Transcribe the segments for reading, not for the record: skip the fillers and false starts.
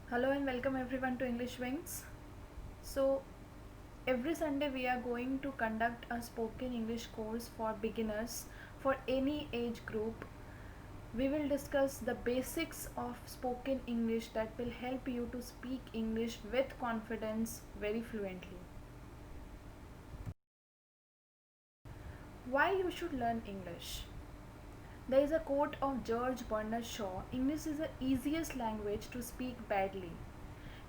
Hello and welcome everyone to English Wings. So, every Sunday we are going to conduct a spoken English course for beginners for any age group. We will discuss the basics of spoken English that will help you to speak English with confidence very fluently. Why you should learn English? There is a quote of George Bernard Shaw, English is the easiest language to speak badly.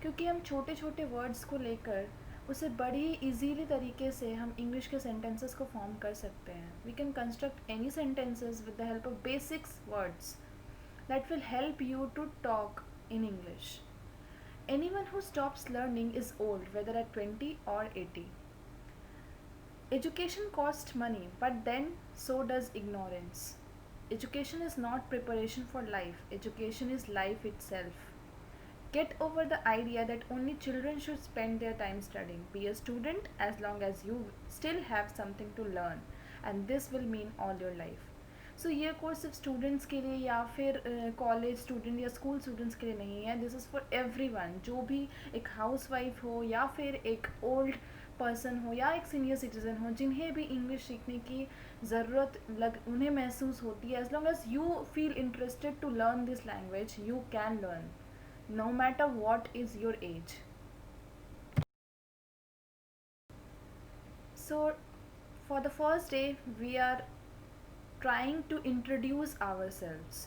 क्योंकि हम छोटे छोटे words को लेकर उसे बड़ी easily तरीके से हम इंग्लिश के सेंटेंसेस को फॉर्म कर सकते हैं. We can construct any sentences with the help of basics words that will help you to talk in English. Anyone who stops learning is old, whether at 20 or 80. Education costs money, but then so does ignorance. Education is not preparation for life, education is life itself. Get over the idea that only children should spend their time studying. Be a student as long as you still have something to learn, and this will mean all your life. सो ये course सिर्फ students के लिए या फिर college student या school students के लिए नहीं है. This is for everyone. जो भी एक हाउस वाइफ हो या फिर एक ओल्ड पर्सन हो या एक सीनियर सिटीज़न हो, जिन्हें भी इंग्लिश सीखने की ज़रूरत उन्हें महसूस होती है, as long as you feel interested to learn this language, you can learn no matter what is your age. So, for the first day, we are trying to introduce ourselves.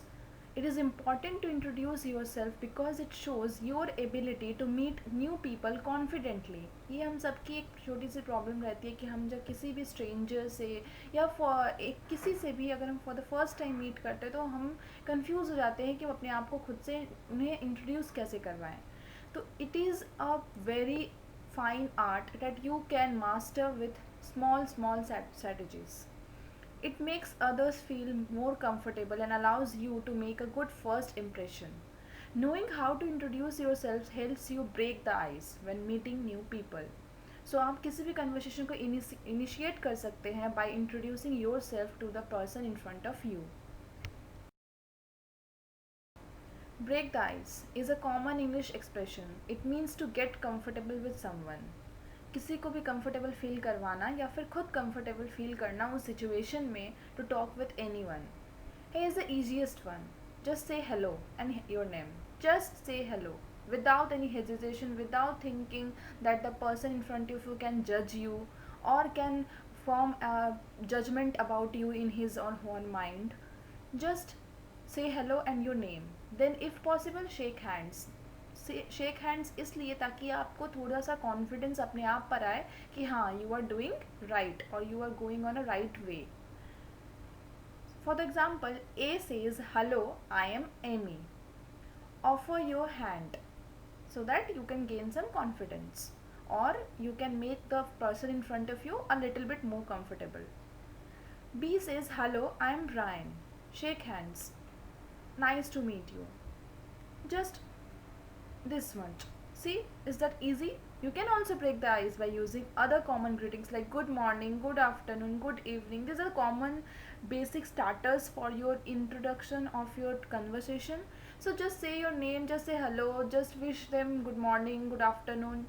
It is important to introduce yourself because it shows your ability to meet new people confidently. ये हम सबकी एक छोटी सी problem रहती है कि हम जब किसी भी स्ट्रेंजर से या किसी से भी अगर हम for the first time meet करते हैं तो हम कंफ्यूज हो जाते हैं कि हम अपने आप को खुद से उन्हें इंट्रोड्यूस कैसे करवाएं. तो it is a very fine art that you can master with small strategies. It makes others feel more comfortable and allows you to make a good first impression. Knowing how to introduce yourself helps you break the ice when meeting new people. So आप किसी भी conversation को initiate कर सकते हैं by introducing yourself to the person in front of you. Break the ice is a common English expression. It means to get comfortable with someone. किसी को भी कंफर्टेबल फील करवाना या फिर खुद कंफर्टेबल फील करना उस सिचुएशन में to talk with anyone. He is the easiest one. Just say hello and your name. Just say hello without any hesitation, without thinking that the person in front of you can judge you or can form a judgment about you in his or her mind. Just say hello and your name. Then if possible shake hands. Shake hands इसलिए ताकि आपको थोड़ा सा confidence अपने आप पर आए कि हाँ यू आर डूइंग राइट और you are going on a right way. For the example, A says hello I am Amy. Offer your hand so that you can gain some confidence or you can make the person in front of you a little bit more comfortable. B says hello, I am Ryan. Shake hands. Nice to meet you. Just this much. See, is that easy? You can also break the ice by using other common greetings like good morning, good afternoon, good evening. These are common basic starters for your introduction of your conversation. So just say your name, just say hello, just wish them good morning, good afternoon,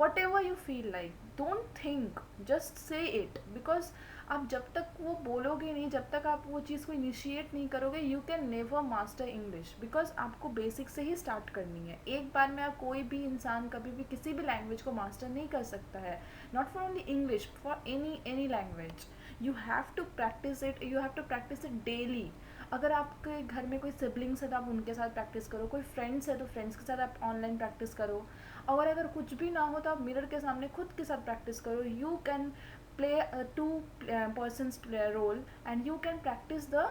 whatever you feel like. Don't think, just say it, because आप जब तक वो बोलोगे नहीं, जब तक आप वो चीज़ को इनिशिएट नहीं करोगे, you can never master English. Because आपको बेसिक से ही स्टार्ट करनी है. एक बार में आप कोई भी इंसान कभी भी किसी भी लैंग्वेज को मास्टर नहीं कर सकता है. Not for only English, for any language. You have to practise it, you have to practise it daily. अगर आपके घर में कोई सिबलिंग्स है तो आप उनके साथ प्रैक्टिस करो, कोई फ्रेंड्स है तो फ्रेंड्स के साथ आप ऑनलाइन प्रैक्टिस करो, और अगर कुछ भी ना हो तो आप मिरर के सामने खुद के साथ प्रैक्टिस करो. You can play a two-person's role and you can practice the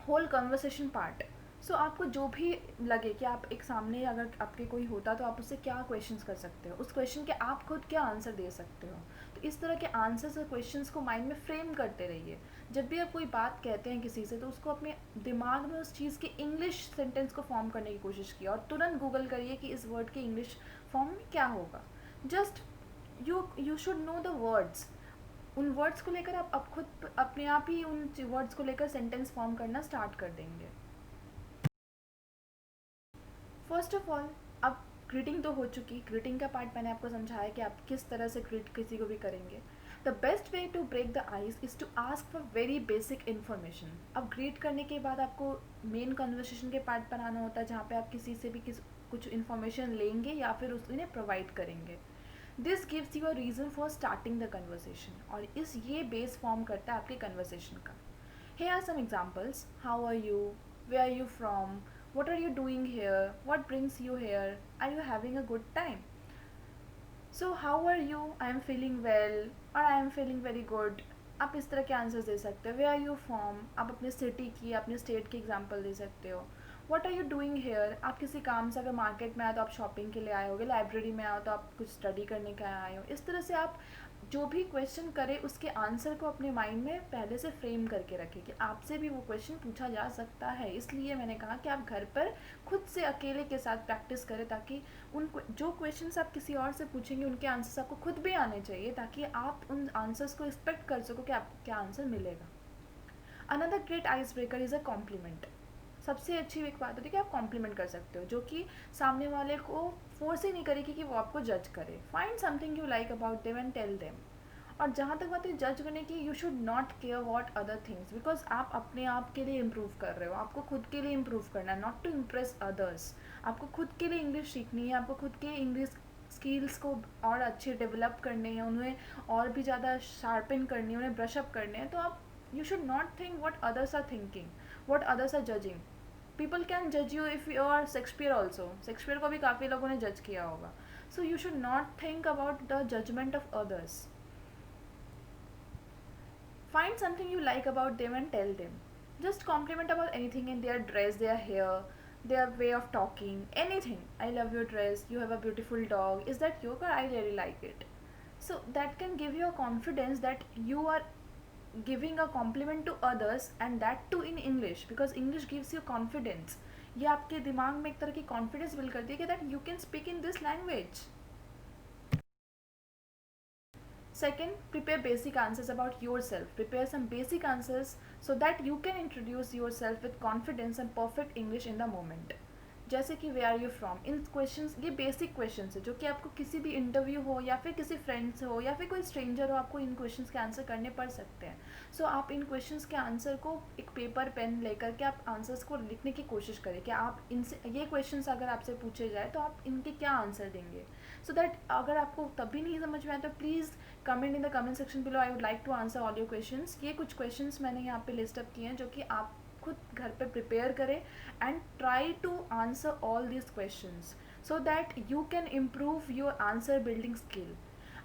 whole conversation part. So आपको जो भी लगे कि आप एक सामने अगर आपके कोई होता तो आप उससे क्या क्वेश्चंस कर सकते हो, उस क्वेश्चन के आप खुद क्या आंसर दे सकते हो. तो इस तरह के आंसर्स और क्वेश्चंस को माइंड में फ्रेम करते रहिए. जब भी आप कोई बात कहते हैं किसी से तो उसको अपने दिमाग में उस चीज़ के इंग्लिश सेंटेंस को फॉर्म करने की कोशिश किया और तुरंत गूगल करिए कि इस वर्ड के इंग्लिश फॉर्म में क्या होगा. Just you should know the words. उन वर्ड्स को लेकर आप अब खुद अपने आप ही उन वर्ड्स को लेकर सेंटेंस फॉर्म करना स्टार्ट कर देंगे. फर्स्ट ऑफ ऑल, अब ग्रीटिंग तो हो चुकी, ग्रीटिंग का पार्ट मैंने आपको समझाया कि आप किस तरह से ग्रीट किसी को भी करेंगे. The best way to break the ice is to ask for very basic information. अब ग्रीट करने के बाद आपको मेन कन्वर्सेशन के पार्ट पर आना होता है, जहाँ पे आप किसी से भी कुछ इन्फॉर्मेशन लेंगे या फिर उन्हें प्रोवाइड करेंगे. This gives you a reason for starting the conversation, और ये बेस फॉर्म करता है आपके कन्वर्सेशन का. Here are some examples. How are you? Where are you from? What are you doing here? What brings you here? Are you having a good time? So how are you? I am feeling well, or I am feeling very good. आप इस तरह के answers दे सकते हो. वे are you from, आप अपने city की, अपने स्टेट की एग्जांपल दे सकते हो. What are you doing here, आप किसी काम से अगर मार्केट में आए तो आप शॉपिंग के लिए आए होगे, लाइब्रेरी में आओ तो आप कुछ स्टडी करने के आए हो. इस तरह से आप जो भी क्वेश्चन करें उसके आंसर को अपने माइंड में पहले से फ्रेम करके रखें कि आपसे भी वो क्वेश्चन पूछा जा सकता है. इसलिए मैंने कहा कि आप घर पर खुद से अकेले के साथ प्रैक्टिस करें, ताकि उन जो क्वेश्चंस आप किसी और से पूछेंगे उनके आंसर्स आपको खुद भी आने चाहिए, ताकि आप उन आंसर्स को एक्सपेक्ट कर सको कि आपको क्या आंसर मिलेगा. Another great ice breaker is a compliment. सबसे अच्छी एक बात होती है कि आप कॉम्प्लीमेंट कर सकते हो, जो कि सामने वाले को फोर्स ही नहीं करेगी कि वो आपको जज करे. Find something you like about them and tell them. और जहाँ तक बात है जज करने की, you should not care what other things, because आप अपने आप के लिए इम्प्रूव कर रहे हो. आपको खुद के लिए इम्प्रूव करना है, नॉट टू इम्प्रेस अदर्स. आपको खुद के लिए इंग्लिश सीखनी है, आपको खुद के इंग्लिश स्किल्स को और अच्छे डेवलप करने हैं, उन्हें और भी ज़्यादा शार्पन करनी है, उन्हें ब्रशअप करने हैं. तो आप you should not think what others are thinking, what others are judging. People can जज you if you are Shakespeare also. Shakespeare को भी काफ़ी लोगों ने जज किया होगा. So you should not think about the judgement of others. Find something you like about them and tell them. Just compliment about anything in their dress, their hair, their way of talking, anything. I love your dress, you have a beautiful dog. Is that yoga? I really like it. So that can give you a confidence that you are giving a compliment to others, and that too in English, because English gives you confidence. ये आपके दिमाग में एक तरह की confidence build करती है कि that you can speak in this language. Second, prepare basic answers about yourself. Prepare some basic answers so that you can introduce yourself with confidence and perfect English in the moment. जैसे कि where are you from, in questions, ये basic questions है जो कि आपको किसी भी interview हो या फिर किसी फ्रेंड से हो या फिर कोई स्ट्रेंजर हो, आपको इन क्वेश्चंस के आंसर करने पड़ सकते हैं. सो आप इन क्वेश्चंस के आंसर को एक पेपर पेन लेकर के आप आंसर्स को लिखने की कोशिश करें कि आप इनसे ये क्वेश्चंस अगर आपसे पूछे जाए तो आप इनके क्या आंसर देंगे. सो दैट अगर आपको तब भी नहीं समझ में आए तो please comment in the comment section below. I would like to answer all your questions. ये कुछ क्वेश्चंस मैंने यहाँ पे लिस्ट अप किए हैं जो कि आप खुद घर पे प्रिपेयर करें and try to answer all this questions so that you can improve your answer building skill.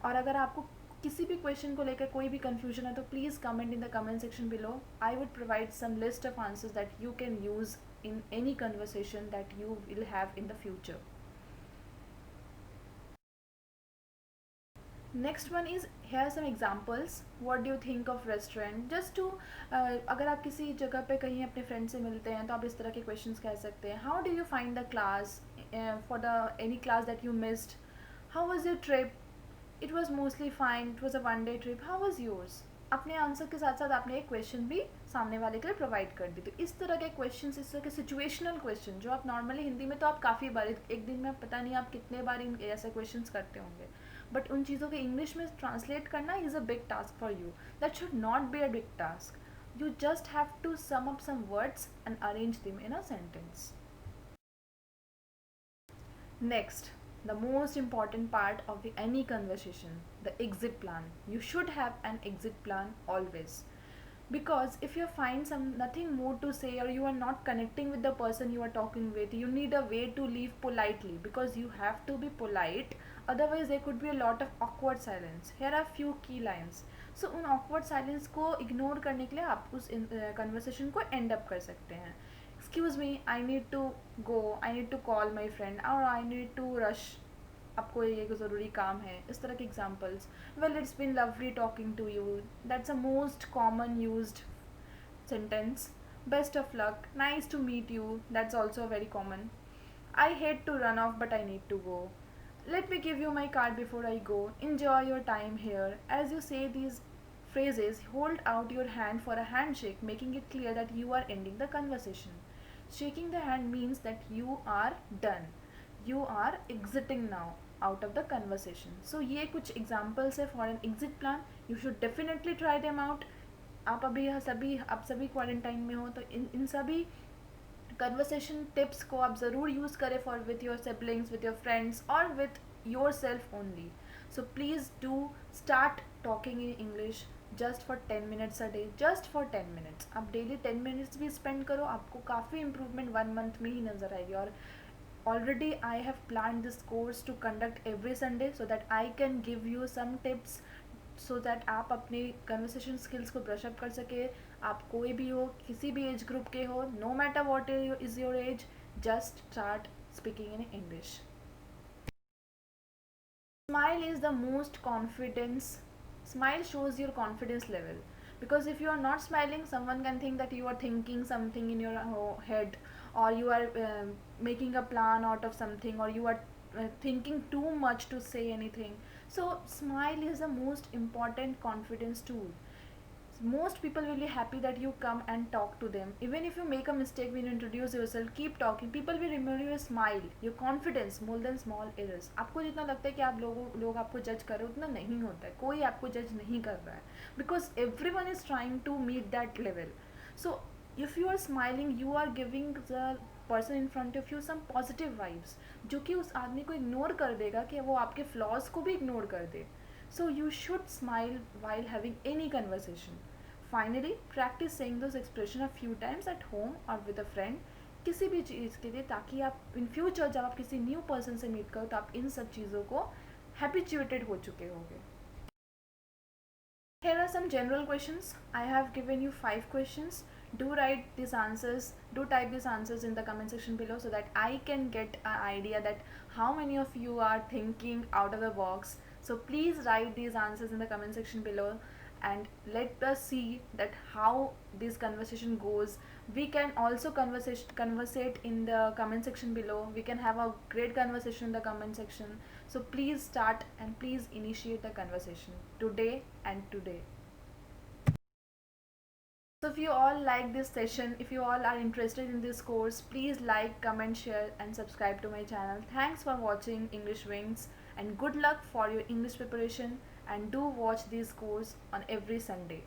और अगर आपको किसी भी क्वेश्चन को लेकर कोई भी कन्फ्यूजन है तो please comment in the comment section below. I would provide some list of answers that you can use in any conversation that you will have in the future. Next one is, here are some examples. What do you think of restaurant? Just to अगर आप किसी जगह पे कहीं अपने friend से मिलते हैं तो आप इस तरह के क्वेश्चंस कह सकते हैं. How do you find the class for the any class that you missed. How was your trip. It was mostly fine, it was a one day trip. How was yours. अपने answer के साथ साथ आपने एक question भी सामने वाले के लिए प्रोवाइड कर दी. तो इस तरह के क्वेश्चन, इस तरह के सिचुएशनल क्वेश्चन जो आप नॉर्मली हिंदी में तो आप काफ़ी बार, एक दिन में पता नहीं आप कितने बार इन ऐसे क्वेश्चन करते होंगे, बट उन चीज़ों को इंग्लिश में ट्रांसलेट करना is a big task for you. That should not be a big task. You just have to sum up some words and arrange them in a sentence. Next, the most important part of any conversation, the exit plan. You should have an exit plan always. Because if you find nothing more to say, or you are not connecting with the person you are talking with, you need a way to leave politely, because you have to be polite, otherwise there could be a lot of awkward silence. Here are few key lines. So उन awkward silence को ignore करने के लिए आप उस conversation को end up कर सकते हैं. Excuse me, I need to go, I need to call my friend, or I need to rush, आपको ये ज़रूरी काम है. इस तरह के examples. Well, it's been lovely talking to you. That's a most common used sentence. Best of luck. Nice to meet you. That's also very common. I hate to run off but I need to go. Let me give you my card before I go. Enjoy your time here. As you say these phrases, hold out your hand for a handshake, making it clear that you are ending the conversation. Shaking the hand means that you are done. you are exiting now out of the conversation. So ये कुछ examples है for an exit plan. You should definitely try them out. आप सभी quarantine में हो, तो इन सभी conversation tips को आप ज़रूर यूज़ करें for with your siblings, with your friends और with yourself only. So please do start talking in English just for 10 minutes a day, just for 10 minutes. आप डेली 10 मिनट्स भी spend करो, आपको काफ़ी इंप्रूवमेंट 1 मंथ में ही नज़र आएगी. और already I have planned this course to conduct every Sunday so that I can give you some tips so that आप अपने कन्वर्सेशन स्किल्स को ब्रश अप कर सके. आप कोई भी हो, किसी भी एज ग्रुप के हो, no matter what is your age, just start speaking in English. Smile is the most confidence. Smile shows your confidence level, because if you are not smiling, someone can think that you are thinking something in your head, or you are making a plan out of something, or you are thinking too much to say anything. So smile is the most important confidence tool. Most people will be happy that you come and talk to them. Even if you make a mistake when you introduce yourself, keep talking. People will remember your smile, your confidence more than small errors. आपको जितना लगता है कि आप लोग आपको जज कर रहे हो, उतना नहीं होता है. कोई आपको जज नहीं कर रहा है, because everyone is trying to meet that level. So if you are smiling, you are giving the person in front of you some positive vibes, जो कि उस आदमी को इग्नोर कर देगा कि वो आपके फ्लॉज को भी इग्नोर कर दे. So you should smile while having any conversation. Finally, practice saying those expressions a few times at home or with a friend, किसी भी चीज़ के लिए, ताकि आप इन फ्यूचर जब आप किसी न्यू पर्सन से मीट करो तो आप इन सब चीज़ों को हैबिचुएटेड हो चुके होंगे. Here are some general questions. I have given you 5 questions. Do write these answers, do type these answers in the comment section below so that I can get an idea that how many of you are thinking out of the box. So please write these answers in the comment section below and let us see that how this conversation goes. We can also conversate in the comment section below. We can have a great conversation in the comment section. So please start and please initiate the conversation today and today. So if you all like this session, if you all are interested in this course, please like, comment, share and subscribe to my channel. Thanks for watching English Wings and good luck for your English preparation, and do watch this course on every Sunday.